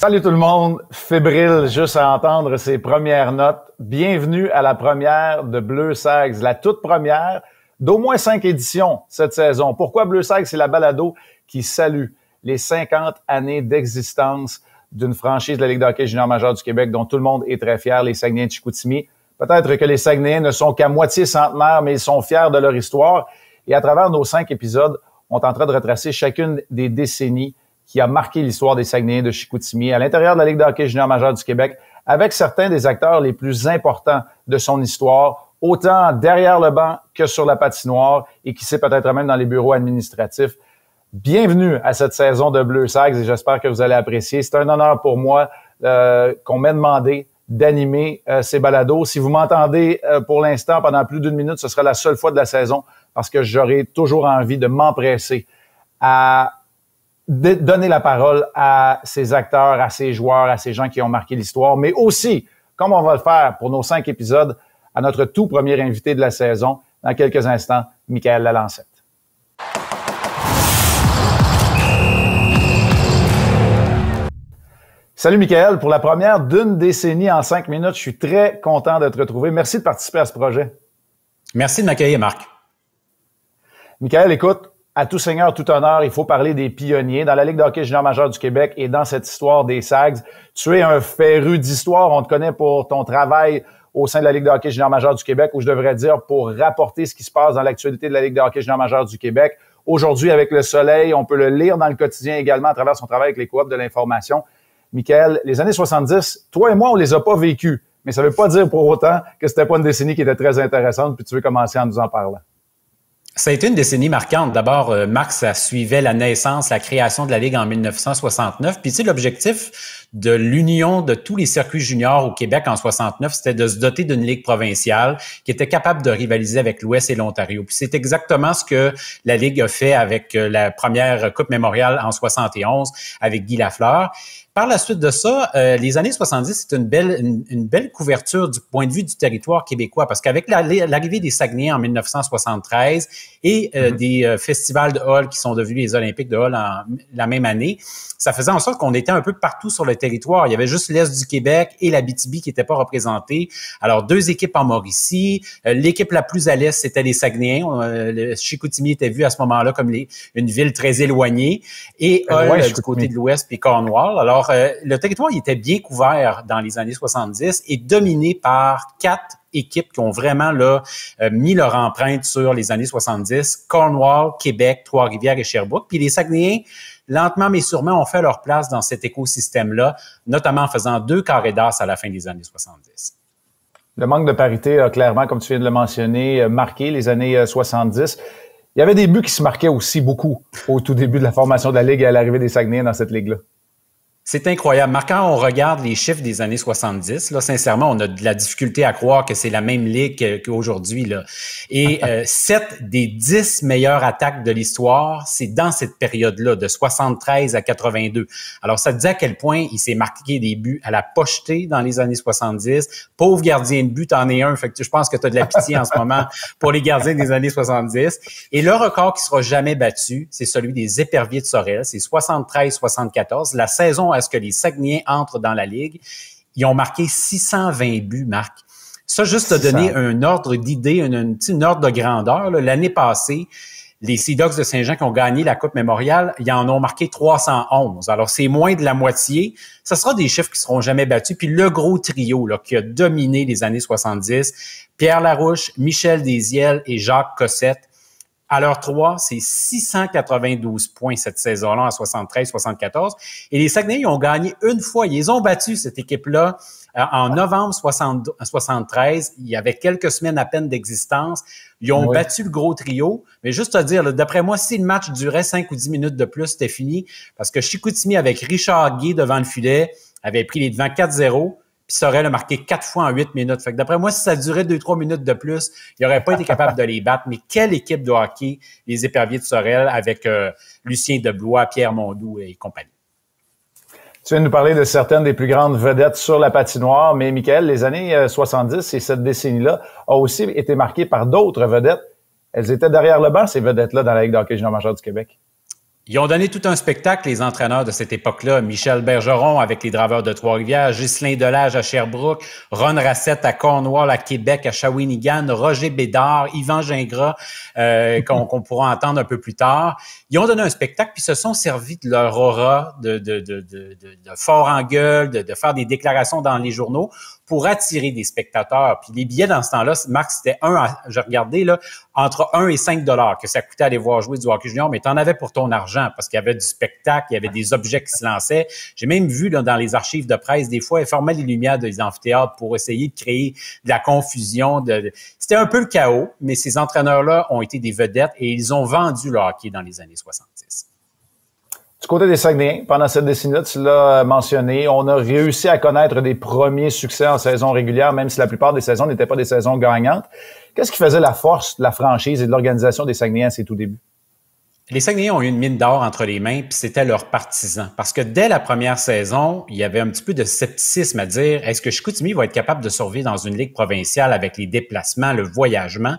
Salut tout le monde, fébrile juste à entendre ses premières notes. Bienvenue à la première de Bleu Sags, la toute première d'au moins 5 éditions cette saison. Pourquoi Bleu Sags? C'est la balado qui salue les 50 années d'existence d'une franchise de la Ligue de hockey junior majeure du Québec dont tout le monde est très fier, les Saguenayens de Chicoutimi. Peut-être que les Saguenayens ne sont qu'à moitié centenaires, mais ils sont fiers de leur histoire. Et à travers nos 5 épisodes, on est en train de retracer chacune des décennies qui a marqué l'histoire des Saguenayens de Chicoutimi à l'intérieur de la Ligue de hockey junior majeure du Québec, avec certains des acteurs les plus importants de son histoire, autant derrière le banc que sur la patinoire et qui sait peut-être même dans les bureaux administratifs. Bienvenue à cette saison de Bleu Sags et j'espère que vous allez apprécier. C'est un honneur pour moi qu'on m'ait demandé d'animer ces balados. Si vous m'entendez pour l'instant pendant plus d'une minute, ce sera la seule fois de la saison parce que j'aurai toujours envie de m'empresser à donner la parole à ces acteurs, à ces joueurs, à ces gens qui ont marqué l'histoire, mais aussi, comme on va le faire pour nos 5 épisodes, à notre tout premier invité de la saison, dans quelques instants, Michaël Lalancette. Salut Michaël, pour la première d'une décennie en 5 minutes, je suis très content de te retrouver. Merci de participer à ce projet. Merci de m'accueillir, Marc. Michaël, écoute, à tout seigneur, tout honneur, il faut parler des pionniers. Dans la Ligue de hockey junior majeure du Québec et dans cette histoire des Sags, tu es un féru d'histoire. On te connaît pour ton travail au sein de la Ligue de hockey junior majeure du Québec, ou je devrais dire pour rapporter ce qui se passe dans l'actualité de la Ligue de hockey junior majeure du Québec. Aujourd'hui, avec Le Soleil, on peut le lire dans le quotidien également à travers son travail avec les coops de l'information. Michaël, les années 70, toi et moi, on les a pas vécues, mais ça veut pas dire pour autant que c'était pas une décennie qui était très intéressante, puis tu veux commencer en nous en parlant. Ça a été une décennie marquante. D'abord, Marc, ça suivait la naissance, la création de la Ligue en 1969. Puis tu sais, l'objectif de l'union de tous les circuits juniors au Québec en 69, c'était de se doter d'une ligue provinciale qui était capable de rivaliser avec l'Ouest et l'Ontario. Puis c'est exactement ce que la Ligue a fait avec la première Coupe Mémoriale en 71 avec Guy Lafleur. Par la suite de ça, les années 70, c'est une belle couverture du point de vue du territoire québécois parce qu'avec l'arrivée des Saguenayens en 1973 et des festivals de Hall qui sont devenus les Olympiques de Hall la même année, ça faisait en sorte qu'on était un peu partout sur le territoire. Il y avait juste l'Est du Québec et l'Abitibi qui n'étaient pas représentés. Alors, 2 équipes en Mauricie. L'équipe la plus à l'Est, c'était les Saguenayens. Le Chicoutimi était vu à ce moment-là comme une ville très éloignée. Et Hall, du côté de l'Ouest, puis Cornwall. Alors, le territoire il était bien couvert dans les années 70 et dominé par 4 équipes qui ont vraiment mis leur empreinte sur les années 70. Cornwall, Québec, Trois-Rivières et Sherbrooke. Puis les Saguenayens, lentement mais sûrement, ont fait leur place dans cet écosystème-là, notamment en faisant 2 carrés d'as à la fin des années 70. Le manque de parité a clairement, comme tu viens de le mentionner, marqué les années 70. Il y avait des buts qui se marquaient aussi beaucoup au tout début de la formation de la Ligue et à l'arrivée des Saguenayens dans cette Ligue-là. C'est incroyable. Marc, quand on regarde les chiffres des années 70, là, sincèrement, on a de la difficulté à croire que c'est la même ligue qu'aujourd'hui, là. Et 7 des 10 meilleures attaques de l'histoire, c'est dans cette période-là, de 73 à 82. Alors, ça te dit à quel point il s'est marqué des buts à la pochetée dans les années 70. Pauvre gardien de but, t'en es un. Fait que je pense que tu as de la pitié en ce moment pour les gardiens des années 70. Et le record qui sera jamais battu, c'est celui des Éperviers de Sorel. C'est 73-74. La saison à ce que les Saguenayens entrent dans la Ligue, ils ont marqué 620 buts, Marc. Ça, juste te donner un ordre d'idée, un ordre de grandeur. Là. L'année passée, les Sea Dogs de Saint-Jean qui ont gagné la Coupe Mémoriale, ils en ont marqué 311. Alors, c'est moins de la moitié. Ça sera des chiffres qui seront jamais battus. Puis le gros trio là, qui a dominé les années 70, Pierre Larouche, Michel Desiel et Jacques Cossette, à leur 3, c'est 692 points cette saison-là en 73-74. Et les Saguenayens ont gagné une fois. Ils ont battu cette équipe-là en novembre 73. Il y avait quelques semaines à peine d'existence. Ils ont battu le gros trio. Mais juste à dire, là, d'après moi, si le match durait 5 ou 10 minutes de plus, c'était fini. Parce que Chicoutimi, avec Richard Guay devant le filet, avait pris les devants 4-0. Puis Sorel a marqué 4 fois en 8 minutes. Fait que d'après moi, si ça durait 2-3 minutes de plus, il n'aurait pas été capable de les battre. Mais quelle équipe de hockey, les Éperviers de Sorel, avec Lucien Deblois, Pierre Mondoux et compagnie. Tu viens de nous parler de certaines des plus grandes vedettes sur la patinoire, mais Michaël, les années 70 et cette décennie-là a aussi été marquée par d'autres vedettes. Elles étaient derrière le banc, ces vedettes-là, dans la Ligue de hockey junior majeure du Québec. Ils ont donné tout un spectacle, les entraîneurs de cette époque-là. Michel Bergeron avec les Draveurs de Trois-Rivières, Ghislain Delage à Sherbrooke, Ron Racette à Cornwall, à Québec, à Shawinigan, Roger Bédard, Yvan Gingras, qu'on pourra entendre un peu plus tard. Ils ont donné un spectacle, puis se sont servis de leur aura, de fort en gueule, de faire des déclarations dans les journaux pour attirer des spectateurs. Puis les billets dans ce temps-là, Marc, c'était j'ai regardé, là, entre 1 et 5 $ que ça coûtait aller voir jouer du hockey junior, mais tu en avais pour ton argent parce qu'il y avait du spectacle, il y avait des objets qui se lançaient. J'ai même vu là, dans les archives de presse, des fois, ils formaient les lumières des amphithéâtres pour essayer de créer de la confusion. C'était un peu le chaos, mais ces entraîneurs-là ont été des vedettes et ils ont vendu le hockey dans les années 70. Du côté des Saguenayens, pendant cette décennie-là, tu l'as mentionné, on a réussi à connaître des premiers succès en saison régulière, même si la plupart des saisons n'étaient pas des saisons gagnantes. Qu'est-ce qui faisait la force de la franchise et de l'organisation des Saguenayens à ses tout débuts? Les Saguenayens ont eu une mine d'or entre les mains, puis c'était leurs partisans. Parce que dès la première saison, il y avait un petit peu de scepticisme à dire, est-ce que Chicoutimi va être capable de survivre dans une ligue provinciale avec les déplacements, le voyagement?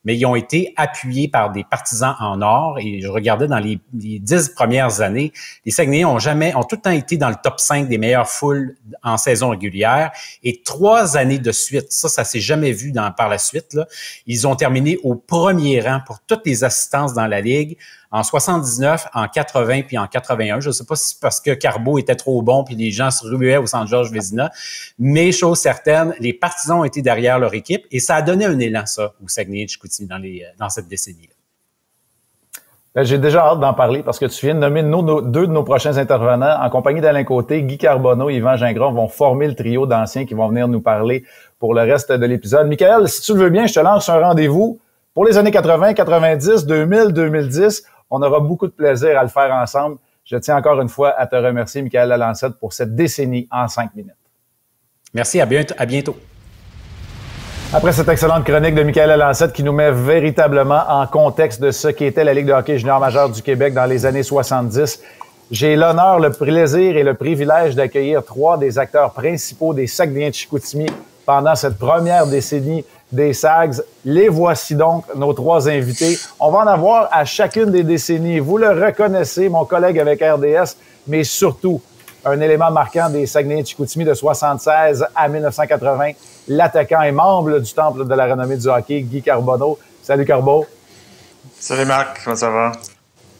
Mais ils ont été appuyés par des partisans en or. Et je regardais dans les 10 premières années, les Saguenayens ont tout le temps été dans le top 5 des meilleures foules en saison régulière. Et 3 années de suite, ça s'est jamais vu par la suite, là. Ils ont terminé au premier rang pour toutes les assistances dans la ligue. En 79, en 80 puis en 81. Je ne sais pas si c'est parce que Carbeau était trop bon puis les gens se ruaient au centre Georges Vézina, mais chose certaine, les partisans ont été derrière leur équipe et ça a donné un élan, ça, au Saguenay de Chicoutimi dans cette décennie-là. J'ai déjà hâte d'en parler parce que tu viens de nommer deux de nos prochains intervenants. En compagnie d'Alain Côté, Guy Carbonneau et Yvan Gingras vont former le trio d'anciens qui vont venir nous parler pour le reste de l'épisode. Michael, si tu le veux bien, je te lance un rendez-vous pour les années 80, 90, 2000, 2010. On aura beaucoup de plaisir à le faire ensemble. Je tiens encore une fois à te remercier, Michael Lalancette, pour cette décennie en 5 minutes. Merci, à bientôt. Après cette excellente chronique de Michael Lalancette qui nous met véritablement en contexte de ce qu'était la Ligue de hockey junior majeur du Québec dans les années 70, j'ai l'honneur, le plaisir et le privilège d'accueillir 3 des acteurs principaux des Saguenayens de Chicoutimi pendant cette première décennie des Sags. Les voici donc, nos 3 invités. On va en avoir à chacune des décennies. Vous le reconnaissez, mon collègue avec RDS, mais surtout, un élément marquant des Saguenayens de Chicoutimi de 76 à 1980, l'attaquant et membre du Temple de la renommée du hockey, Guy Carbonneau. Salut, Carbo. Salut, Marc. Comment ça va?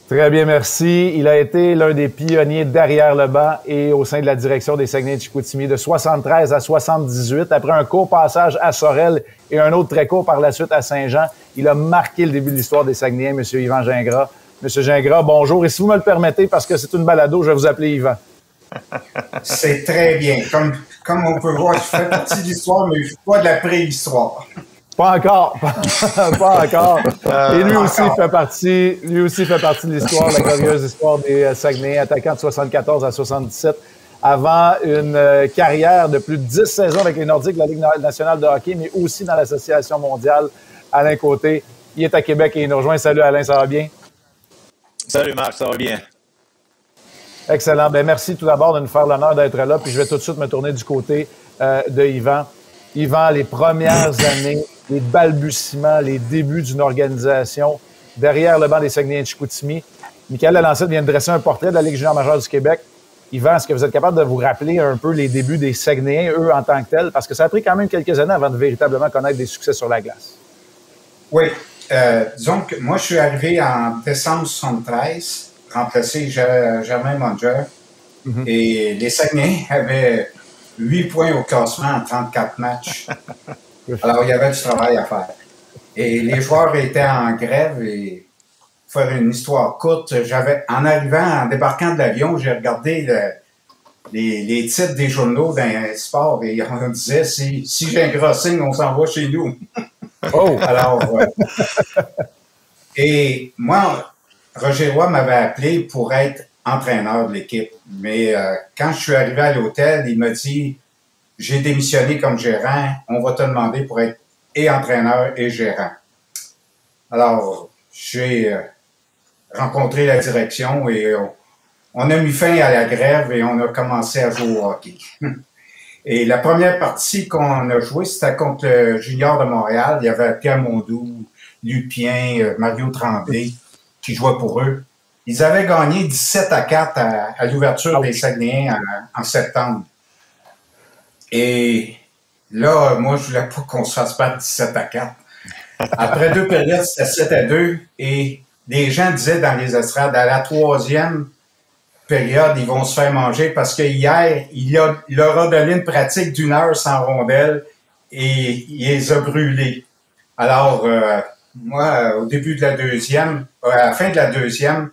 Très bien, merci. Il a été l'un des pionniers derrière le banc et au sein de la direction des Saguenayens de Chicoutimi de 73 à 78. Après un court passage à Sorel et un autre très court par la suite à Saint-Jean, il a marqué le début de l'histoire des Saguenayens, M. Yvan Gingras. M. Gingras, bonjour. Et si vous me le permettez, parce que c'est une balado, je vais vous appeler Yvan. C'est très bien. Comme on peut voir, je fais partie de l'histoire, mais je ne fais pas de la préhistoire. Pas encore. Pas encore. Et lui aussi fait partie de l'histoire, la glorieuse histoire des Saguenayens, attaquant de 74 à 77, avant une carrière de plus de 10 saisons avec les Nordiques de la Ligue nationale de hockey, mais aussi dans l'Association mondiale. Alain Côté, il est à Québec et il nous rejoint. Salut Alain, ça va bien? Salut Marc, ça va bien. Excellent. Ben merci tout d'abord de nous faire l'honneur d'être là. Puis je vais tout de suite me tourner du côté de Yvan. Yvan, les premières années, les balbutiements, les débuts d'une organisation derrière le banc des Saguenayens de Chicoutimi. Michael Lalancette vient de dresser un portrait de la Ligue junior majeure du Québec. Yvan, est-ce que vous êtes capable de vous rappeler un peu les débuts des Saguenayens, eux, en tant que tels? Parce que ça a pris quand même quelques années avant de véritablement connaître des succès sur la glace. Oui. Disons que moi, je suis arrivé en décembre 73, remplacé Germain Monger. Mm-hmm. Et les Saguenayens avaient 8 points au classement en 34 matchs. Alors, il y avait du travail à faire. Et les joueurs étaient en grève et pour faire une histoire courte, en débarquant de l'avion, j'ai regardé les titres des journaux d'un sport et on disait si j'ai un gros signe, on s'en va chez nous. Oh! Alors, et moi, Roger Roy m'avait appelé pour être entraîneur de l'équipe. Mais quand je suis arrivé à l'hôtel, il m'a dit j'ai démissionné comme gérant, on va te demander pour être et entraîneur et gérant. Alors, j'ai rencontré la direction et on a mis fin à la grève et on a commencé à jouer au hockey. Et la première partie qu'on a jouée, c'était contre le Junior de Montréal. Il y avait Pierre Mondou, Lupien, Mario Tremblay qui jouaient pour eux. Ils avaient gagné 17-4 à l'ouverture des Saguenayens en septembre. Et là, moi, je voulais pas qu'on se fasse battre 17-4. Après 2 périodes, c'était 7-2. Et les gens disaient dans les estrades, à la 3e période, ils vont se faire manger parce que hier, il leur a donné une pratique d'1 heure sans rondelle et il les a brûlés. Alors, moi, au début de la deuxième, à la fin de la deuxième,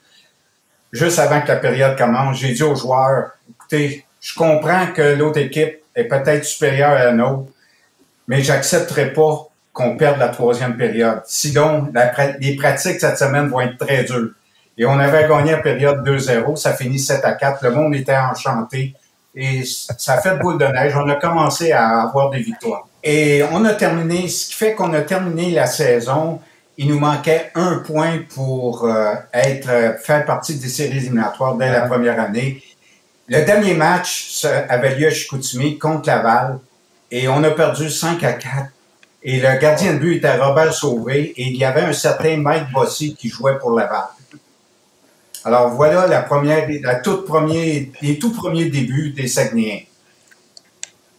juste avant que la période commence, j'ai dit aux joueurs, écoutez, je comprends que l'autre équipe est peut-être supérieure à la nôtre, mais j'accepterai pas qu'on perde la 3e période. Sinon, les pratiques cette semaine vont être très dures. Et on avait gagné la période 2-0, ça finit 7-4, le monde était enchanté et ça a fait boule de neige. On a commencé à avoir des victoires. Et on a terminé, ce qui fait qu'on a terminé la saison, il nous manquait 1 point pour faire partie des séries éliminatoires dès la première année. Le dernier match avait lieu à Chicoutimi contre Laval et on a perdu 5-4. Et le gardien de but était Robert Sauvé et il y avait un certain Mike Bossy qui jouait pour Laval. Alors voilà les tout premiers débuts des Saguenayens.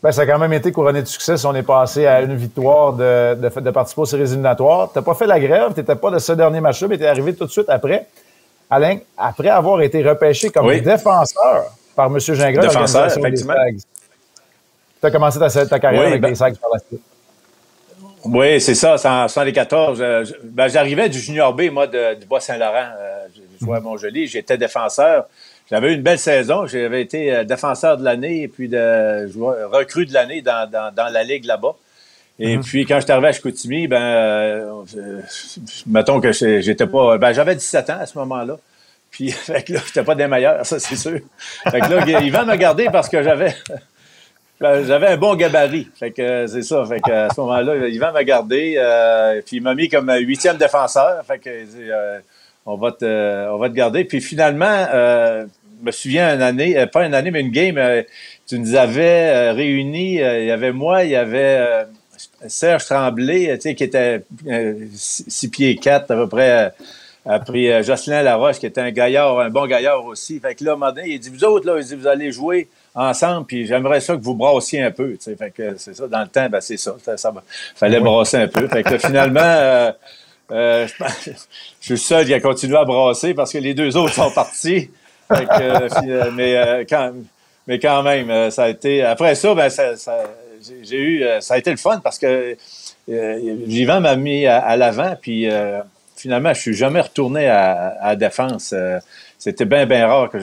Ben, ça a quand même été couronné de succès. On est passé à une victoire de participer aux séries éliminatoires. Tu n'as pas fait la grève, tu n'étais pas de ce dernier match-là, mais tu es arrivé tout de suite après. Alain, après avoir été repêché comme défenseur par M. Gingras, défenseur, effectivement. Tu as commencé ta carrière avec les Sags par la suite. Oui, c'est ça, c'est en 74. J'arrivais du Junior B, moi, du Bas-Saint-Laurent. Je jouais à Montjoly, j'étais défenseur. J'avais eu une belle saison. J'avais été défenseur de l'année et puis recrue de l'année dans la ligue là-bas. Et puis, quand je suis arrivé à Chicoutimi, mettons que j'étais pas... j'avais 17 ans à ce moment-là. Puis, fait que là, j'étais pas des meilleurs, ça, c'est sûr. Fait que là, Yvan m'a gardé parce que j'avais un bon gabarit. Fait que c'est ça. Fait que à ce moment-là, Yvan m'a gardé. Puis, il m'a mis comme 8e défenseur. Fait que on va te garder. Puis, finalement... je me souviens pas une année, mais une game, tu nous avais réunis, il y avait moi, il y avait Serge Tremblay, tu sais, qui était 6 pieds 4 à peu près, après Jocelyn Laroche, qui était un bon gaillard aussi. Fait que là, à un moment donné, il dit, vous autres, là, vous allez jouer ensemble, puis j'aimerais ça que vous brassiez un peu, tu sais. Fait que c'est ça, dans le temps, c'est ça fallait brasser un peu. Fait que finalement, je suis le seul qui a continué à brasser parce que les 2 autres sont partis. Fait que, mais quand même, ça a été. Après ça, ça a été le fun parce que Yvan m'a mis à l'avant, puis finalement, je suis jamais retourné à la défense. C'était bien rare que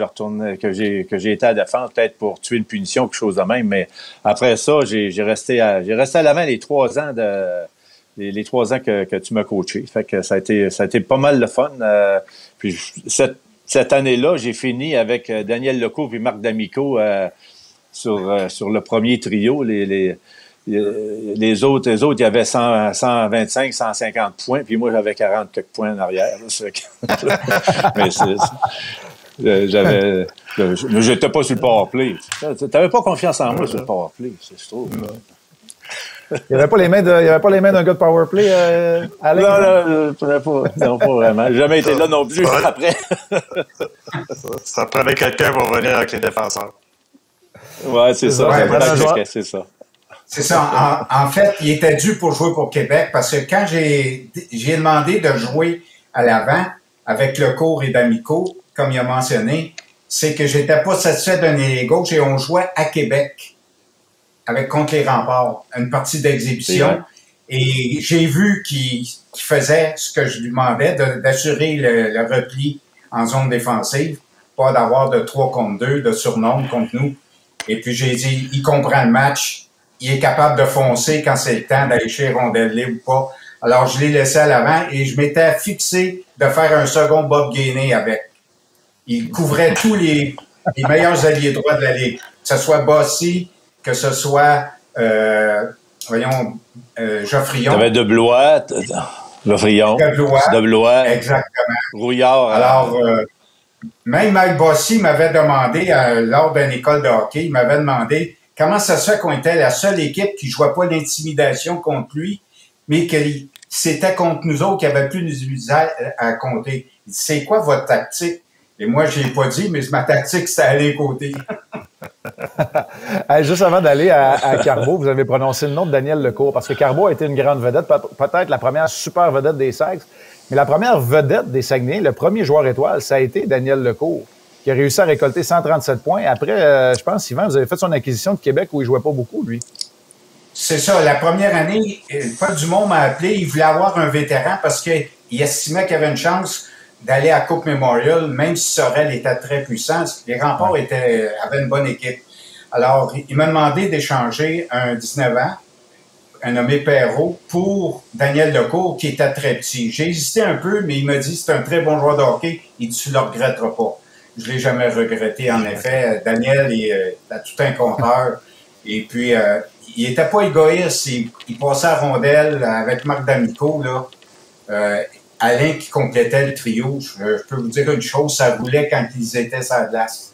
j'ai été à la défense, peut-être pour tuer une punition, quelque chose de même. Mais après ça, j'ai resté à l'avant les 3 ans les 3 ans que tu m'as coaché. Fait que ça a été pas mal de fun. Puis cette année-là, j'ai fini avec Daniel Lecourt et Marc D'Amico sur le premier trio. Les autres, il y avait 125, 150 points, puis moi, j'avais 40 quelques points en arrière. Mais j'étais pas sur le powerplay. Tu n'avais pas confiance en moi sur le powerplay, je trouve. Il n'y avait pas les mains d'un gars de powerplay, Alex? Non, pas vraiment. J'ai jamais été là non plus après. Ça prenait quelqu'un pour venir avec les défenseurs. Ouais, c'est ça. C'est ça. C'est ça. En fait, il était dû pour jouer pour Québec parce que quand j'ai demandé de jouer à l'avant avec Lecourt et D'Amico, comme il a mentionné, c'est que j'étais pas satisfait d'un ailier gauche et on jouait à Québec contre les Remparts, une partie d'exhibition. Et j'ai vu qu'il faisait ce que je lui demandais, d'assurer le repli en zone défensive, pas d'avoir de 3 contre 2, de surnombre contre nous. Et puis j'ai dit, il comprend le match, il est capable de foncer quand c'est le temps d'aller chez rondelle ou pas. Alors je l'ai laissé à l'avant et je m'étais fixé de faire un second Bob Gainey avec. Il couvrait tous les meilleurs alliés droits de la Ligue, que ce soit Bossy, que ce soit, Geoffrion. Tu avais Deblois, Geoffrion, Deblois, exactement. Rouillard. Alors, même Mike Bossy m'avait demandé, lors d'une école de hockey, il m'avait demandé comment ça se fait qu'on était la seule équipe qui ne jouait pas d'intimidation contre lui, mais que c'était contre nous autres qui avait plus de misère à compter. C'est quoi votre tactique? Et moi, je l'ai pas dit, mais ma tactique, c'était aller côté. Hey, juste avant d'aller à Carbeau, vous avez prononcé le nom de Daniel Lecourt, parce que Carbeau a été une grande vedette, peut-être la première super vedette des Sags, mais la première vedette des Saguenay, le premier joueur étoile, ça a été Daniel Lecourt, qui a réussi à récolter 137 points. Après, je pense, Yvan, vous avez fait son acquisition de Québec où il jouait pas beaucoup, lui. C'est ça. La première année, Paul Dumont m'a appelé. Il voulait avoir un vétéran parce qu'il estimait qu'il avait une chance d'aller à Coupe Memorial, même si Sorel était très puissant. Les Remparts avaient une bonne équipe. Alors, il m'a demandé d'échanger un 19 ans, un nommé Perrault, pour Daniel Lecourt, qui était très petit. J'ai hésité un peu, mais il m'a dit c'est un très bon joueur de hockey. Il dit tu le regretteras pas. Je l'ai jamais regretté, en effet. Daniel est tout un compteur. Et puis, il était pas égoïste. Il passait à rondelle avec Marc D'Amico, là. Alain qui complétait le trio. Je peux vous dire une chose, ça roulait quand ils étaient sur la glace.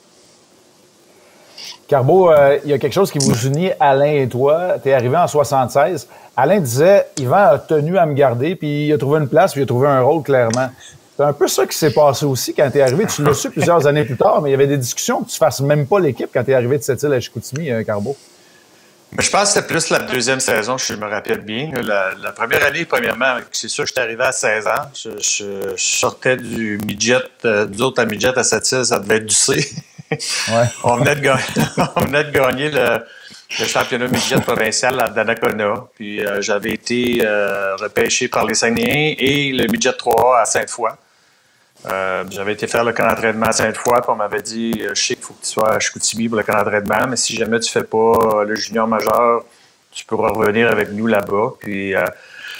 Carbeau, il y a quelque chose qui vous unit, Alain et toi. Tu es arrivé en 76. Alain disait, Yvan a tenu à me garder, puis il a trouvé une place, puis il a trouvé un rôle, clairement. C'est un peu ça qui s'est passé aussi quand tu es arrivé. Tu l'as su plusieurs années plus tard, mais il y avait des discussions que tu ne fasses même pas l'équipe quand tu es arrivé de cette île à Chicoutimi, Carbeau. Mais je pense que c'était plus la deuxième saison, je me rappelle bien. La première année, premièrement, c'est sûr, j'étais arrivé à 16 ans. Je sortais du midget, du autres à midget à cette île, ça devait être du C. Ouais. on venait de gagner le championnat midget provincial à Donnacona. Puis j'avais été repêché par les Saguenayens et le midget 3A à Sainte-Foy. J'avais été faire le camp d'entraînement à Sainte-Foy, puis on m'avait dit je sais qu'il faut que tu sois à Chicoutimi pour le camp d'entraînement, mais si jamais tu fais pas le junior majeur, tu pourras revenir avec nous là-bas. Puis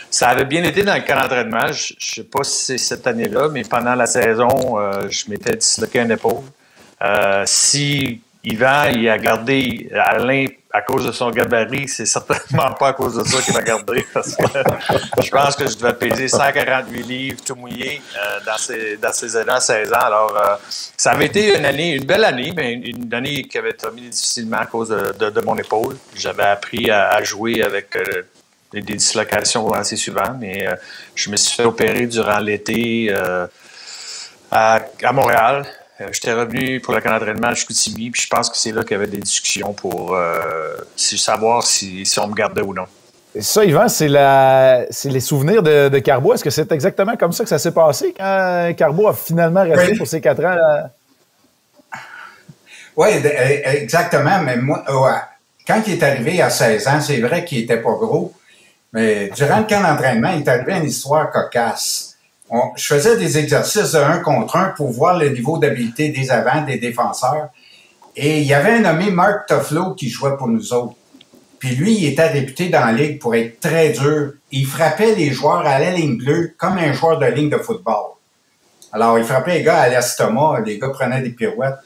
ça avait bien été dans le camp d'entraînement. Je sais pas si c'est cette année-là, mais pendant la saison, je m'étais disloqué une épaule. Si Yvan il a gardé Alain à cause de son gabarit, c'est certainement pas à cause de ça qu'il m'a gardé. Parce que je pense que je devais peser 148 livres tout mouillé dans ces années, 16 ans. Alors, ça avait été une belle année, mais une année qui avait terminé difficilement à cause de mon épaule. J'avais appris à jouer avec des dislocations assez souvent, mais je me suis fait opérer durant l'été à Montréal. J'étais revenu pour le camp d'entraînement à Chicoutimi, puis je pense que c'est là qu'il y avait des discussions pour savoir si on me gardait ou non. Et ça, Yvan, c'est les souvenirs de Carbeau. Est-ce que c'est exactement comme ça que ça s'est passé quand Carbeau a finalement resté pour ses 4 ans? Oui, exactement. Mais moi, quand il est arrivé à 16 ans, c'est vrai qu'il n'était pas gros, mais durant le camp d'entraînement, il est arrivé à une histoire cocasse. Je faisais des exercices de 1 contre 1 pour voir le niveau d'habileté des avants, des défenseurs. Et il y avait un nommé Mark Toffolo qui jouait pour nous autres. Puis lui, il était réputé dans la ligue pour être très dur. Il frappait les joueurs à la ligne bleue comme un joueur de ligne de football. Alors, il frappait les gars à l'estomac, les gars prenaient des pirouettes.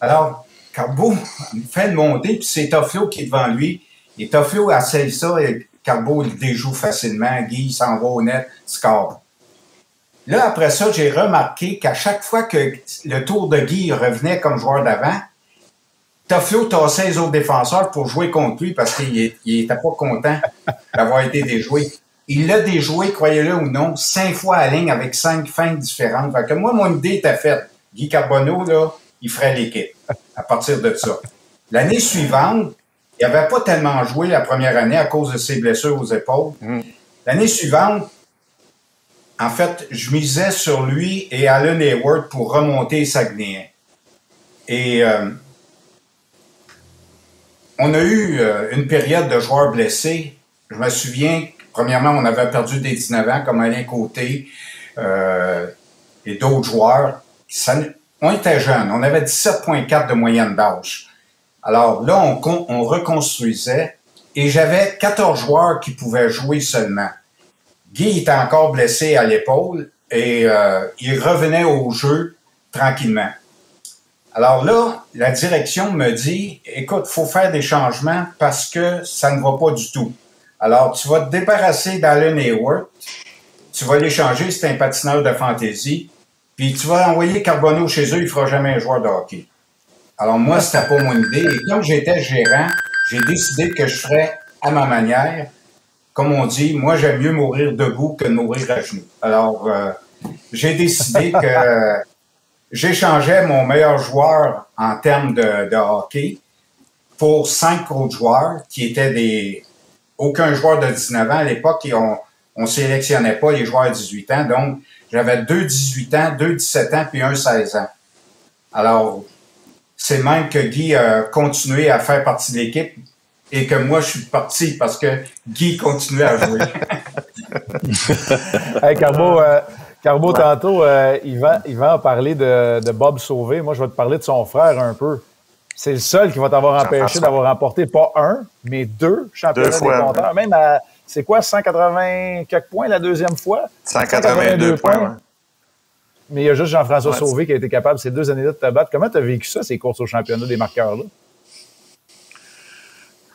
Alors, Carbeau il fait une montée, puis c'est Toffolo qui est devant lui. Et Toffolo essaye ça, et Carbeau le déjoue facilement. Guy, il s'en va au net, score. Là, après ça, j'ai remarqué qu'à chaque fois que le tour de Guy revenait comme joueur d'avant, Toffolo tassait les autres défenseurs pour jouer contre lui parce qu'il n'était pas content d'avoir été déjoué. Il l'a déjoué, croyez-le ou non, 5 fois à la ligne avec 5 feintes différentes. Fait que moi, mon idée était faite. Guy Carbonneau, là, il ferait l'équipe à partir de ça. L'année suivante, il n'avait pas tellement joué la première année à cause de ses blessures aux épaules. L'année suivante, en fait, je misais sur lui et Alan Hayward pour remonter les Saguenayens. Et on a eu une période de joueurs blessés. Je me souviens, premièrement, on avait perdu des 19 ans comme Alain Côté et d'autres joueurs. On était jeunes. On avait 17,4 de moyenne d'âge. Alors là, on reconstruisait et j'avais 14 joueurs qui pouvaient jouer seulement. Guy était encore blessé à l'épaule et il revenait au jeu tranquillement. Alors là, la direction me dit, écoute, il faut faire des changements parce que ça ne va pas du tout. Alors, tu vas te débarrasser d'Alan Hayward, tu vas l'échanger, c'est un patineur de fantaisie, puis tu vas envoyer Carbonneau chez eux, il ne fera jamais un joueur de hockey. Alors moi, c'était pas mon idée. Et comme j'étais gérant, j'ai décidé que je ferais à ma manière. Comme on dit, moi, j'aime mieux mourir debout que de mourir à genoux. Alors, j'ai décidé que j'échangeais mon meilleur joueur en termes de hockey pour 5 autres joueurs qui étaient aucun joueur de 19 ans à l'époque et on sélectionnait pas les joueurs de 18 ans. Donc, j'avais 2 18 ans, 2 17 ans puis un 16 ans. Alors, c'est même que Guy a continué à faire partie de l'équipe et que moi, je suis parti parce que Guy continuait à jouer. Hey, Carbo, tantôt, Yvan a parlé de Bob Sauvé. Moi, je vais te parler de son frère un peu. C'est le seul qui va t'avoir empêché d'avoir remporté pas un, mais 2 championnats des compteurs. Même à, c'est quoi, 180 quelques points la deuxième fois? 182 points. Ouais. Mais il y a juste Jean-François Sauvé qui a été capable ces 2 années-là de te battre. Comment tu as vécu ça, ces courses au championnat des marqueurs-là?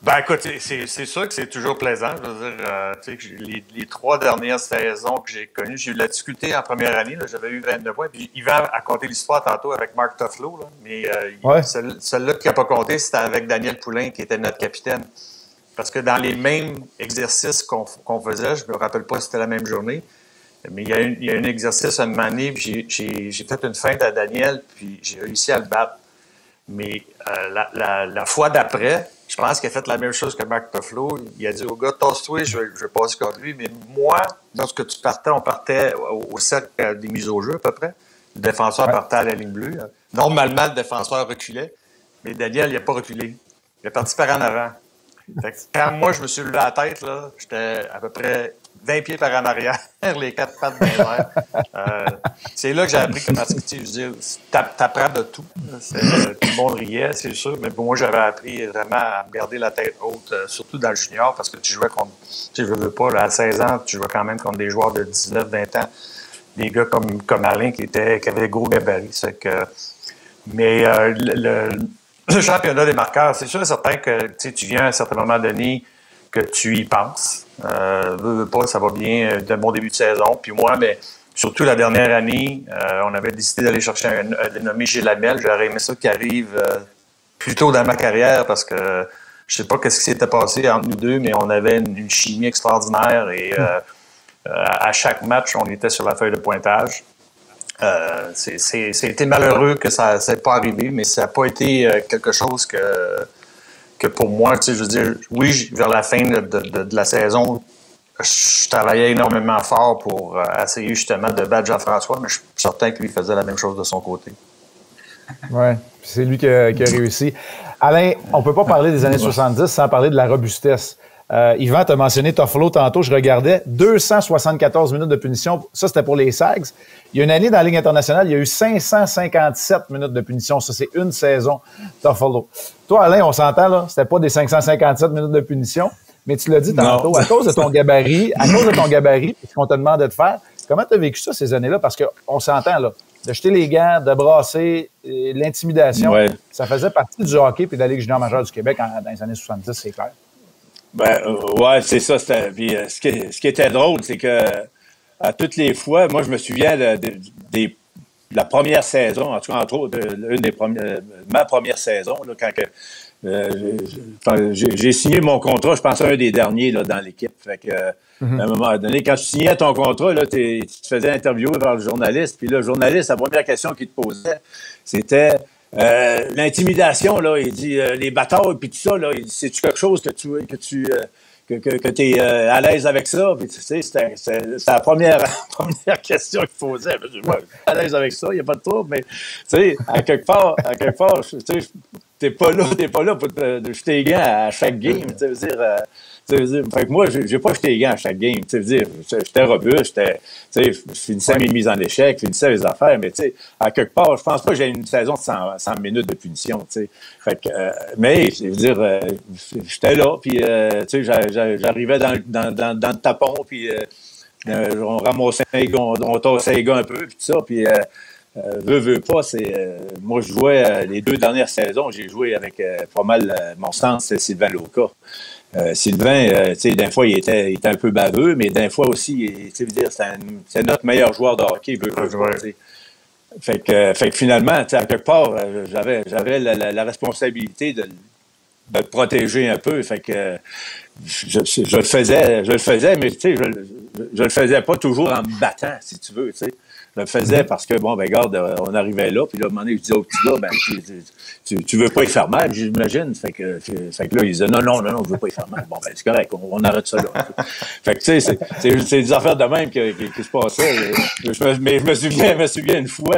Ben écoute, c'est sûr que c'est toujours plaisant. Je veux dire, les 3 dernières saisons que j'ai connues, j'ai eu de la difficulté en première année. Là, j'avais eu 22 points. Puis Yvan a compté l'histoire tantôt avec Marc Toffolo. Là, mais celle-là qui n'a pas compté, c'était avec Daniel Poulain, qui était notre capitaine. Parce que dans les mêmes exercices qu'on faisait, je ne me rappelle pas si c'était la même journée, mais il y a un exercice à un moment donné, puis j'ai fait une feinte à Daniel, puis j'ai réussi à le battre. Mais la fois d'après, je pense qu'il a fait la même chose que Marc Toffolo. Il a dit au gars, tasse-toi, je vais passer contre lui. Mais moi, lorsque tu partais, on partait au cercle des mises au jeu à peu près. Le défenseur partait à la ligne bleue. Normalement, le défenseur reculait, mais Daniel, il n'a pas reculé. Il est parti par en avant. Fait que quand moi, je me suis levé la tête, là, j'étais à peu près 20 pieds par en arrière, les 4 pattes dans les airs. C'est là que j'ai appris comment, je veux dire, t'apprends de tout. Tout le monde riait, c'est sûr, mais moi, j'avais appris vraiment à garder la tête haute, surtout dans le junior, parce que tu jouais contre, je veux pas, là, à 16 ans, tu jouais quand même contre des joueurs de 19, 20 ans, des gars comme Alain qui avaient des gros gabarits. Mais le championnat des marqueurs, c'est sûr et certain que tu viens à un certain moment donné que tu y penses. Veux pas, ça va bien d'un bon début de saison. Puis moi, mais surtout la dernière année, on avait décidé d'aller chercher un dénommé Gilles Lamel. J'aurais aimé ça qui arrive plus tôt dans ma carrière parce que je sais pas ce qui s'était passé entre nous deux, mais on avait une chimie extraordinaire et à chaque match, on était sur la feuille de pointage. C'était malheureux que ça n'ait pas arrivé, mais ça n'a pas été quelque chose que pour moi, je veux dire, oui, vers la fin de la saison, je travaillais énormément fort pour essayer justement de battre Jean-François, mais je suis certain que lui faisait la même chose de son côté. Oui, c'est lui qui a réussi. Alain, on ne peut pas parler des années 70 sans parler de la robustesse. Yvan, tu as mentionné Toffolo tantôt, je regardais, 274 minutes de punition, ça c'était pour les Sags. Il y a une année dans la Ligue internationale, il y a eu 557 minutes de punition, ça c'est une saison Toffolo. Toi Alain, on s'entend là, c'était pas des 557 minutes de punition, mais tu l'as dit tantôt, à cause de ton gabarit, et ce qu'on te demandait de faire, comment tu as vécu ça ces années-là? Parce qu'on s'entend là, de jeter les gants, de brasser, l'intimidation, ça faisait partie du hockey et de la Ligue junior majeure du Québec dans les années 70, c'est clair. Ouais, c'est ça. Puis, ce qui était drôle, c'est que à toutes les fois, moi, je me souviens de la première saison, en tout cas, entre autres, ma première saison, là, quand j'ai signé mon contrat, je pense à un des derniers là, dans l'équipe. Fait que, à un moment donné, quand tu signais ton contrat, là, tu te faisais interviewer par le journaliste, puis là, le journaliste, la première question qu'il te posait, c'était l'intimidation, là, il dit les batailles puis tout ça, là, c'est-tu quelque chose que tu es à l'aise avec ça? Puis tu sais, c'était la première question qu'il posait. Je suis à l'aise avec ça, il n'y a pas de trouble, mais tu sais, à quelque part, tu sais, t'es pas là pour te jeter les gants à chaque game, tu veux dire. Fait que moi, j'ai pas jeté les gants à chaque game. Tu veux dire, j'étais robuste, je finissais mes mises en échec, je finissais les affaires, mais tu sais, à quelque part, je pense pas que j'ai une saison de 100 minutes de punition, tu sais. Fait que, mais, je veux dire, j'étais là, puis tu sais, j'arrivais dans le tapon, puis on ramassait on tassait les gars un peu, puis tout ça, puis veux pas, moi je jouais les 2 dernières saisons, j'ai joué avec pas mal mon sens, c'est Sylvain Lauca. Sylvain, tu sais, d'un fois, il était un peu baveux, mais d'un fois aussi, tu sais, c'est notre meilleur joueur de hockey, Fait que finalement, tu sais, à quelque part, j'avais la responsabilité de le protéger un peu. Fait que je le faisais, mais tu sais, je le faisais pas toujours en me battant, si tu veux, tu sais. le faisais parce que, bon, ben, regarde, on arrivait là, puis là, à un moment donné, je disais au petit gars, ben, tu veux pas y faire mal, j'imagine. Fait que là, il disait, non, je veux pas y faire mal. Bon, ben, c'est correct, on arrête ça là. Fait que, tu sais, c'est des affaires de même qui se passaient. Mais je me souviens une fois,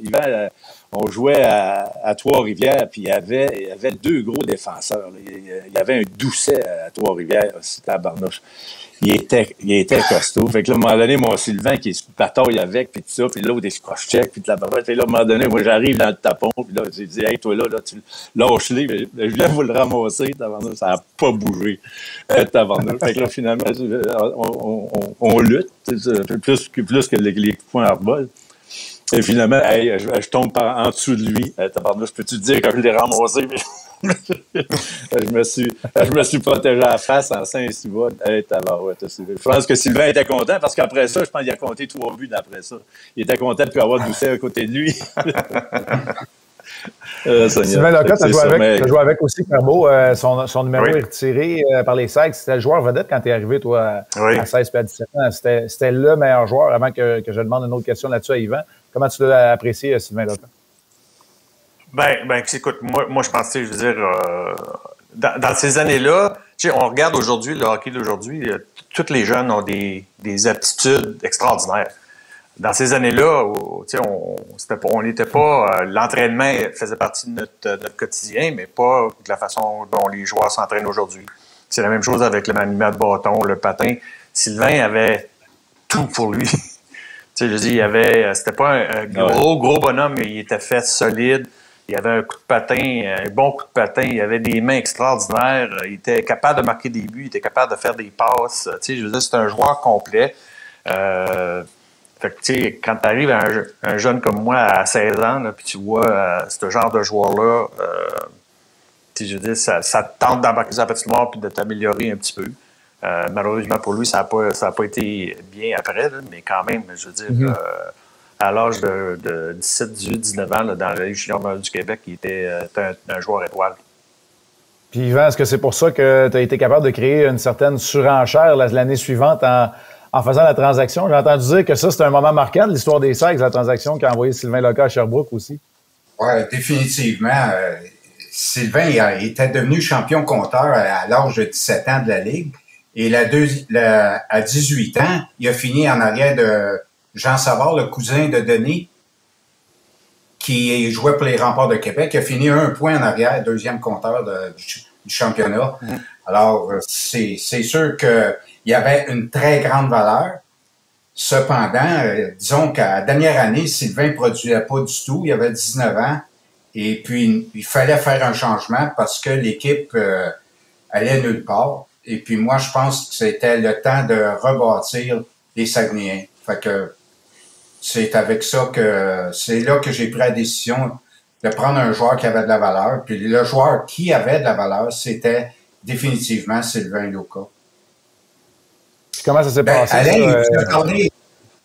Yvan, on jouait à Trois-Rivières, puis il y avait deux gros défenseurs. Là. Il y avait un Doucet à Trois-Rivières, c'était à Barnouche. Il était costaud. Fait que là, à un moment donné, mon Sylvain qui se bataille avec, puis tout ça, puis l'autre, il se croche-check, puis de la barrette. Et là, à un moment donné, moi, j'arrive dans le tapon, puis là, j'ai dit, hey, toi, là, tu lâche-les, je viens vous le ramasser, tabarnouche. Ça n'a pas bougé, tabarnouche. Fait que là, finalement, on lutte, plus que les coups de poing à rebol. Et finalement, hey, je tombe en dessous de lui. Tabarnouche, peux-tu te dire que je l'ai ramassé? je me suis protégé la face en Saint-Sylvain. Hey, je pense que Sylvain était content parce qu'après ça, je pense qu'il a compté 3 buts d'après ça. Il était content de avoir Doucet à côté de lui. Sylvain Locotte, tu as joué avec aussi Carbo. Son numéro est retiré par les Sags. C'était le joueur vedette quand tu es arrivé, toi, à 16 et à 17 ans. C'était le meilleur joueur avant que je demande une autre question là-dessus à Yvan. Comment tu l'as apprécié, Sylvain Locotte? Ben, écoute, moi, je pense, je veux dire, dans ces années-là, on regarde aujourd'hui, le hockey d'aujourd'hui, tous les jeunes ont des aptitudes extraordinaires. Dans ces années-là, on n'était pas, l'entraînement faisait partie de notre quotidien, mais pas de la façon dont les joueurs s'entraînent aujourd'hui. C'est la même chose avec le maniement de bâton, le patin. Sylvain avait tout pour lui. Je veux dire, c'était pas un gros bonhomme, mais il était fait solide. Il avait un coup de patin, un bon coup de patin. Il avait des mains extraordinaires. Il était capable de marquer des buts. Il était capable de faire des passes. Je veux dire, c'est un joueur complet. Fait que, quand tu arrives à un jeune comme moi à 16 ans, puis tu vois ce genre de joueur-là, je veux dire, ça te tente d'embarquer sur la patinoire puis de t'améliorer un petit peu. Malheureusement pour lui, ça n'a pas été bien après, là, mais quand même, je veux dire, à l'âge de 17, 18, 19 ans, là, dans la Ligue junior du Québec, il était un joueur étoile. Puis Yvan, est-ce que c'est pour ça que tu as été capable de créer une certaine surenchère l'année suivante en faisant la transaction? J'ai entendu dire que ça, c'était un moment marquant de l'histoire des Sags, la transaction qu'a envoyé Sylvain Locotte à Sherbrooke aussi. Oui, définitivement. Sylvain il était devenu champion compteur à l'âge de 17 ans de la Ligue. Et à 18 ans, il a fini en arrière de Jean Savard, le cousin de Denis, qui jouait pour les Remparts de Québec. Il a fini 1 point en arrière, deuxième compteur du championnat. Alors, c'est sûr qu'il y avait une très grande valeur. Cependant, disons qu'à la dernière année, Sylvain ne produisait pas du tout. Il avait 19 ans. Et puis, il fallait faire un changement parce que l'équipe allait nulle part. Et puis moi, je pense que c'était le temps de rebâtir les Saguenayens. Fait que c'est là que j'ai pris la décision de prendre un joueur qui avait de la valeur. Puis le joueur qui avait de la valeur, c'était définitivement Sylvain Locotte. Comment ça s'est passé? Alain, vous a parlé.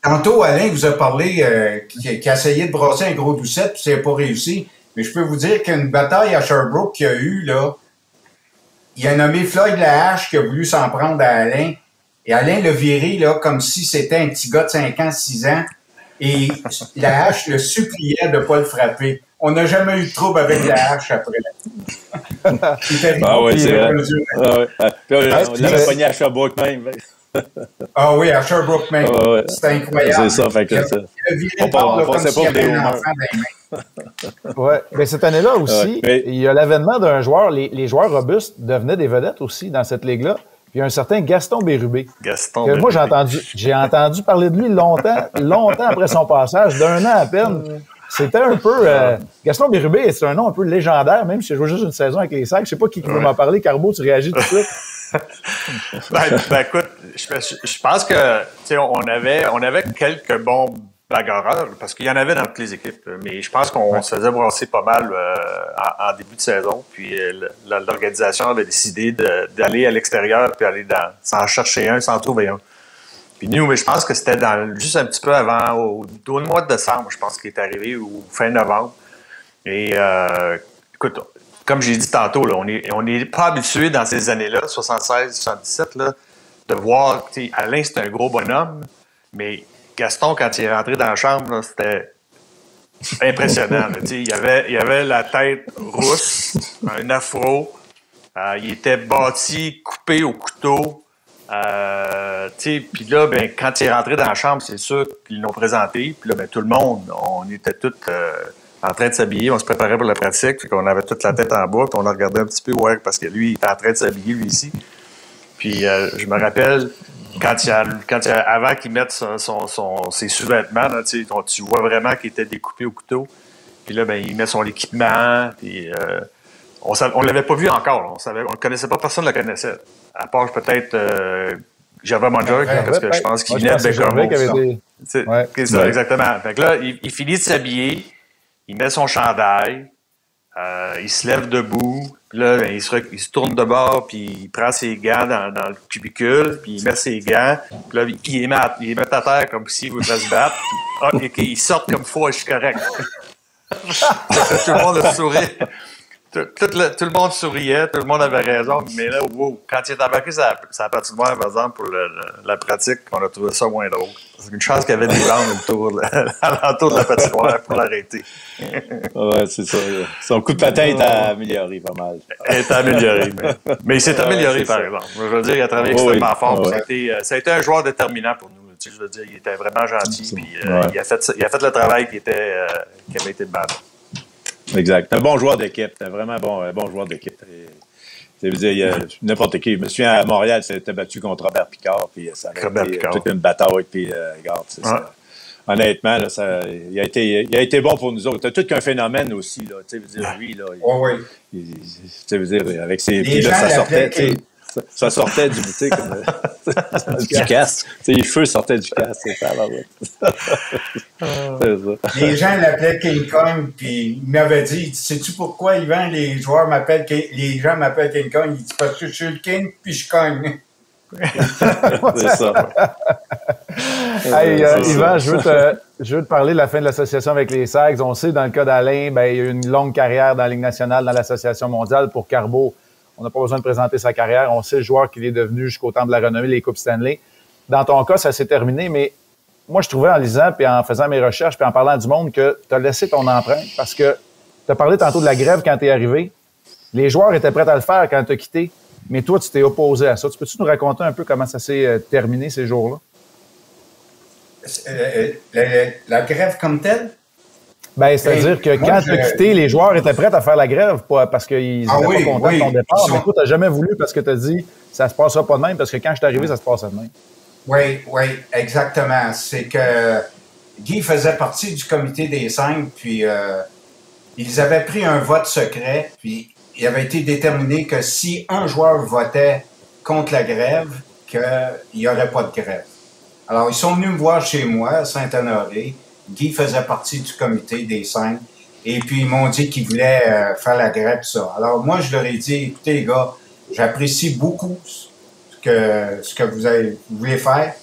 Tantôt, Alain vous a parlé qui a essayé de brasser un gros Doucet, puis ça n'a pas réussi. Mais je peux vous dire qu'une bataille à Sherbrooke qu'il y a eu, là, il a nommé Floyd Lahache qui a voulu s'en prendre à Alain. Et Alain l'a viré là, comme si c'était un petit gars de 5 ans, 6 ans. Et Lahache le suppliait de ne pas le frapper. On n'a jamais eu de trouble avec Lahache après. Oui, c'est vrai. On l'avait pogné à Sherbrooke même. Ah oui, à Sherbrooke même. C'était incroyable. C'est ça, fait que on pensait pas des enfants. Oui, mais cette année-là aussi, il y a l'avènement d'un joueur. Les joueurs robustes devenaient des vedettes aussi dans cette ligue-là. Puis il y a un certain Gaston Bérubé. Moi, j'ai entendu parler de lui longtemps après son passage, d'1 an à peine. C'était un peu... Gaston Bérubé, c'est un nom un peu légendaire, même si j'ai joué juste une saison avec les Sags. Je sais pas qui veut m'en parler. Carbo, tu réagis tout de suite? Écoute, je pense que on avait quelques bons bagarreurs, parce qu'il y en avait dans toutes les équipes, mais je pense qu'on se faisait brasser pas mal en début de saison, puis l'organisation avait décidé d'aller à l'extérieur, puis aller s'en chercher un, s'en trouver un. Puis nous, mais je pense que c'était juste un petit peu avant, au mois de décembre, je pense qu'il est arrivé, ou fin novembre. Et écoute, comme j'ai dit tantôt, là, on n'est pas habitué dans ces années-là, 76, 77, là, de voir, Alain, c'est un gros bonhomme, mais Gaston, quand il est rentré dans la chambre, là, c'était impressionnant. Il avait la tête rousse, un afro. Il était bâti, coupé au couteau. Puis là, ben, quand il est rentré dans la chambre, c'est sûr qu'ils l'ont présenté. Puis là, ben, tout le monde, on était tous en train de s'habiller. On se préparait pour la pratique. Puis qu'on avait toute la tête en bas. Puis on a regardé un petit peu, ouais, parce que lui, il était en train de s'habiller, lui ici. Puis je me rappelle, avant qu'il mette ses sous-vêtements, là, tu vois vraiment qu'il était découpé au couteau. Puis là, ben, il met son équipement. Puis on l'avait pas vu encore. On ne connaissait pas, personne ne le connaissait. À part peut-être Gervais Montjoy, parce que je pense qu'il venait de Bécomo. C'est ça, exactement. Fait que là, il finit de s'habiller, il met son chandail, il se lève debout, puis là, il se tourne de bord, puis il prend ses gants dans le cubicule, puis il met ses gants, puis là, il les met à terre comme s'il voulait se battre, et qu'il sorte comme faut, je suis correct. Tout le monde a souri. Tout le monde souriait, tout le monde avait raison, mais là, wow, quand il est embarqué sa patinoire, par exemple, pour la pratique, on a trouvé ça moins drôle. C'est une chance qu'il y avait des bandes alentour de la patinoire pour l'arrêter. Ouais, c'est ça. Son coup de patin est amélioré pas mal. Il est amélioré, mais il s'est amélioré, par exemple. Je veux dire, il a travaillé extrêmement fort. Ça a été un joueur déterminant pour nous. Je veux dire, il était vraiment gentil, puis il a fait le travail qui avait été demandé. Exact. C'est un bon joueur d'équipe. C'est vraiment un bon joueur d'équipe. Je veux dire, n'importe qui. Je me souviens, à Montréal, c'était battu contre Robert Picard. Puis ça a été toute une bataille. Puis, regarde, c'est ça. Honnêtement, là, il a été bon pour nous autres. C'est tout qu'un phénomène aussi. Là, tu sais, veux dire, lui, là, tu veux dire, avec ses pieds, ça sortait. Ça sortait du du casque. Les cheveux sortaient du casque, c'est ça. Les gens l'appelaient King Kong, puis il m'avait dit, sais-tu pourquoi, Yvan, les gens m'appellent King Kong? Il dit, parce que je suis le King, puis je cogne. C'est ça. Hey, Yvan, je veux te parler de la fin de l'association avec les Sags. On sait, dans le cas d'Alain, ben, il y a eu une longue carrière dans la Ligue nationale, dans l'Association mondiale. Pour Carbeau, on n'a pas besoin de présenter sa carrière. On sait le joueur qu'il est devenu jusqu'au temps de la renommée, les Coupes Stanley. Dans ton cas, ça s'est terminé, mais moi, je trouvais en lisant, puis en faisant mes recherches, puis en parlant du monde, que tu as laissé ton empreinte parce que tu as parlé tantôt de la grève quand tu es arrivé. Les joueurs étaient prêts à le faire quand tu as quitté, mais toi, tu t'es opposé à ça. Tu peux-tu nous raconter un peu comment ça s'est terminé ces jours-là? La grève comme telle? Ben, c'est-à-dire que quand tu as quitté, les joueurs étaient prêts à faire la grève parce qu'ils n'étaient pas contents de ton départ. Mais toi, tu n'as jamais voulu parce que tu as dit ça se passera pas de même parce que quand je suis arrivé, ça se passait de même. Oui, exactement. C'est que Guy faisait partie du comité des 5, puis ils avaient pris un vote secret, puis il avait été déterminé que si un joueur votait contre la grève, qu'il n'y aurait pas de grève. Alors, ils sont venus me voir chez moi, à Saint-Honoré. Guy faisait partie du comité des 5. Et puis, ils m'ont dit qu'ils voulaient faire la grève, ça. Alors, moi, je leur ai dit, écoutez, les gars, j'apprécie beaucoup ce que vous voulez faire.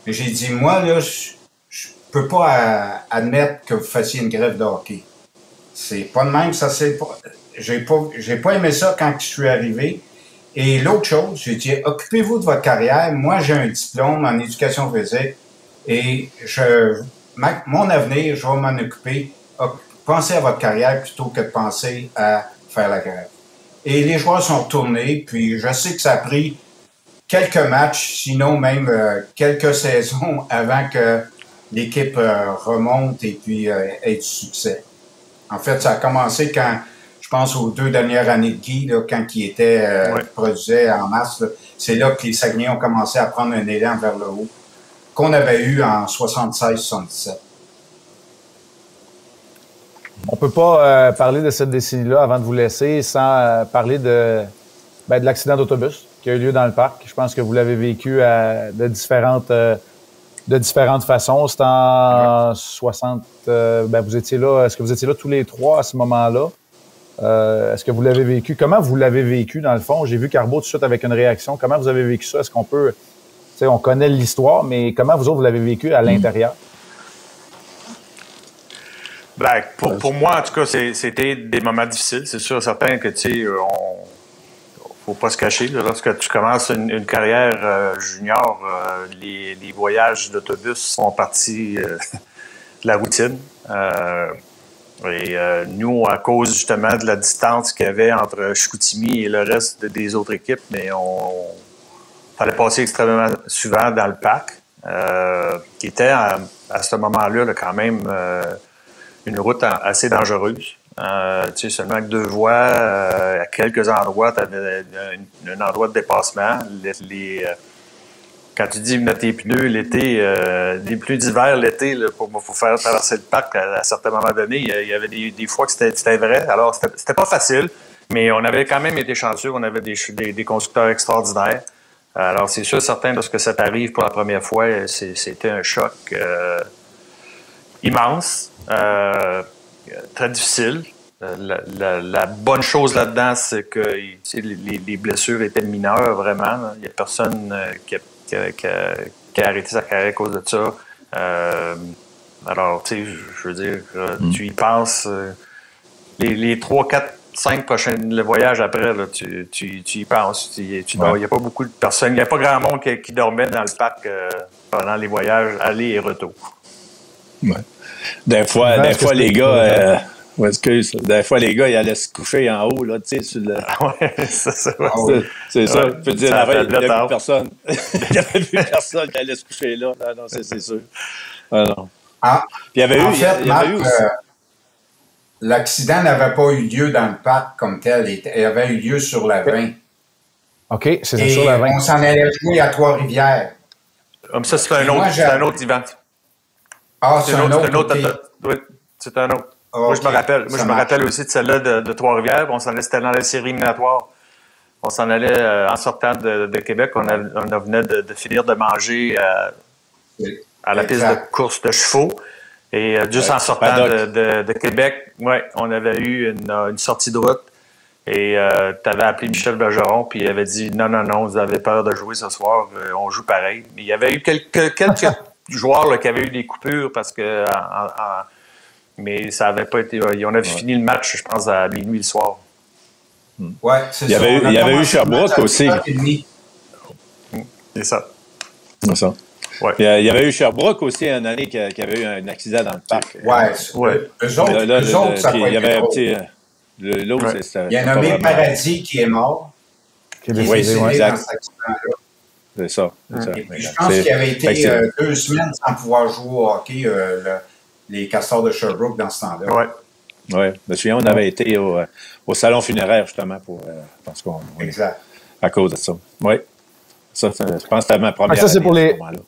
Mais j'ai dit, moi, là, je peux pas admettre que vous fassiez une grève de hockey. C'est pas de même, ça c'est pas... J'ai pas aimé ça quand je suis arrivé. Et l'autre chose, j'ai dit, occupez-vous de votre carrière. Moi, j'ai un diplôme en éducation physique et mon avenir, je vais m'en occuper. Pensez à votre carrière plutôt que de penser à faire la grève. Et les joueurs sont tournés, puis je sais que ça a pris quelques matchs, sinon même quelques saisons avant que l'équipe remonte et puis ait du succès. En fait, ça a commencé quand, je pense, aux 2 dernières années de Guy, là, quand il produisait en masse. Là, c'est là que les Saguenay ont commencé à prendre un élan vers le haut, qu'on avait eu en 76-77. On peut pas parler de cette décennie-là avant de vous laisser sans parler de l'accident d'autobus qui a eu lieu dans le parc. Je pense que vous l'avez vécu de différentes façons. C'était en 60... vous étiez là. Est-ce que vous étiez là tous les trois à ce moment-là? Est-ce que vous l'avez vécu? Comment vous l'avez vécu, dans le fond? J'ai vu Carbeau tout de suite avec une réaction. Comment vous avez vécu ça? Est-ce qu'on peut... on connaît l'histoire, mais comment vous autres, vous l'avez vécu à l'intérieur? Ben, pour moi, en tout cas, c'était des moments difficiles. C'est sûr, certain que, faut pas se cacher. Là, lorsque tu commences une carrière junior, les voyages d'autobus font partie de la routine. Nous, à cause justement de la distance qu'il y avait entre Chicoutimi et le reste des autres équipes, mais fallait passer extrêmement souvent dans le parc, qui était à ce moment-là quand même une route assez dangereuse. Seulement avec 2 voies, à quelques endroits, tu avais un endroit de dépassement. Quand tu dis mettre tes pneus l'été, des pneus d'hiver l'été, pour faire traverser le parc, à certains moments donnés, il y avait des fois que c'était vrai. Alors, c'était pas facile, mais on avait quand même été chanceux. On avait des constructeurs extraordinaires. Alors, c'est sûr, certain, lorsque ça t'arrive pour la première fois, c'était un choc immense. Très difficile. La bonne chose là-dedans, c'est que les blessures étaient mineures, vraiment. Là. Il n'y a personne qui a arrêté sa carrière à cause de ça. Alors, tu sais, je veux dire, tu y penses. Les 3, 4, 5 prochains voyages après, là, tu y penses. Il n'y a pas beaucoup de personnes. Il n'y a pas grand monde qui dormait dans le parc pendant les voyages aller et retour. Ouais. Des fois, les gars... des fois, les gars, ils allaient se coucher en haut, là, tu sais, sur le... c'est ça. C'est ça. Je peux te dire, il n'y avait plus personne. Il n'y avait plus personne qui allait se coucher là. Non, c'est sûr. Non. Puis il y avait eu aussi... l'accident n'avait pas eu lieu dans le parc comme tel. Il avait eu lieu sur la 20. OK, c'est sur la 20. On s'en allait jouer à Trois-Rivières. Comme ça, c'est un autre event. Ah, c'est un autre. Oui, c'est un autre. Okay. Moi, je me rappelle aussi de celle-là de Trois-Rivières. C'était dans la série éliminatoire. On s'en allait en sortant de Québec. On venait de finir de manger à la piste de course de chevaux. Et juste en sortant de Québec, on avait eu une sortie de route. Et tu avais appelé Michel Bergeron, puis il avait dit non, vous avez peur de jouer ce soir, on joue pareil. Mais il y avait eu quelques joueurs là, qui avaient eu des coupures parce que. Mais ça n'avait pas été. On avait fini le match, je pense, à minuit le soir. Ouais, c'est ça. Il y avait eu Sherbrooke aussi. C'est ça. C'est ça. Ouais. Il y avait eu Sherbrooke aussi une année qui avait eu un accident dans le parc. Ouais. Eux autres, ça il y avait un petit. L'autre, il y a un nommé Paradis qui est mort. Oui, exact. C'est ça. Je pense qu'il avait été 2 semaines sans pouvoir jouer au hockey, les Castors de Sherbrooke dans ce temps-là. Oui. Je me souviens, on avait été au salon funéraire, justement, parce qu'on. Exact. À cause de ça. Oui. Ça, je pense que c'était ma première ça, c'est pour année les.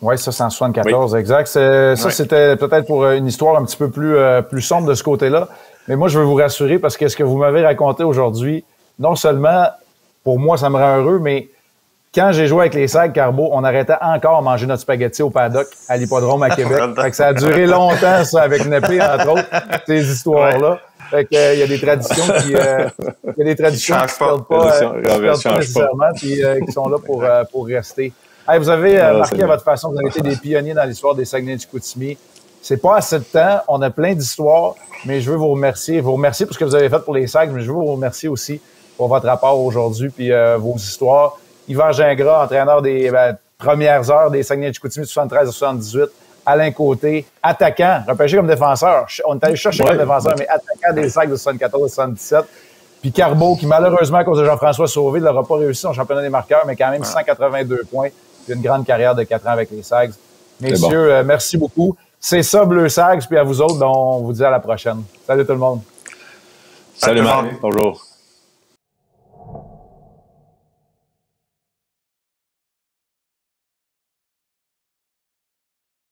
Oui, ça, c'est en 74, exact. Ça, c'était peut-être pour une histoire un petit peu plus sombre de ce côté-là. Mais moi, je veux vous rassurer parce que ce que vous m'avez raconté aujourd'hui, non seulement, pour moi, ça me rend heureux, mais quand j'ai joué avec les Sags Carbo, on arrêtait encore à manger notre spaghetti au paddock à l'hippodrome à Québec. Fait que ça a duré longtemps, ça, avec Népé, entre autres, ces histoires-là. Fait que, il y a des traditions qui ne se perdent pas nécessairement, puis qui sont là pour rester. Hey, vous avez marqué à votre façon, vous avez été des pionniers dans l'histoire des Saguenay-du-Chicoutimi. C'est pas assez de temps, on a plein d'histoires, mais je veux vous remercier. Vous remercier pour ce que vous avez fait pour les Sags, mais je veux vous remercier aussi pour votre rapport aujourd'hui puis vos histoires. Yvan Gingras, entraîneur des premières heures des Saguenay-du-Chicoutimi 73 à 78. Alain Côté, attaquant, repêché comme défenseur. On est allé chercher comme défenseur, mais attaquant des Sags de 74 et 77. Puis Carbo, qui malheureusement, à cause de Jean-François Sauvé, n'aura pas réussi son championnat des marqueurs, mais quand même 182 points. Puis une grande carrière de 4 ans avec les Sags. Messieurs, merci beaucoup. C'est ça, Bleu Sags. Puis à vous autres, on vous dit à la prochaine. Salut tout le monde. Salut, Marc. Bonjour.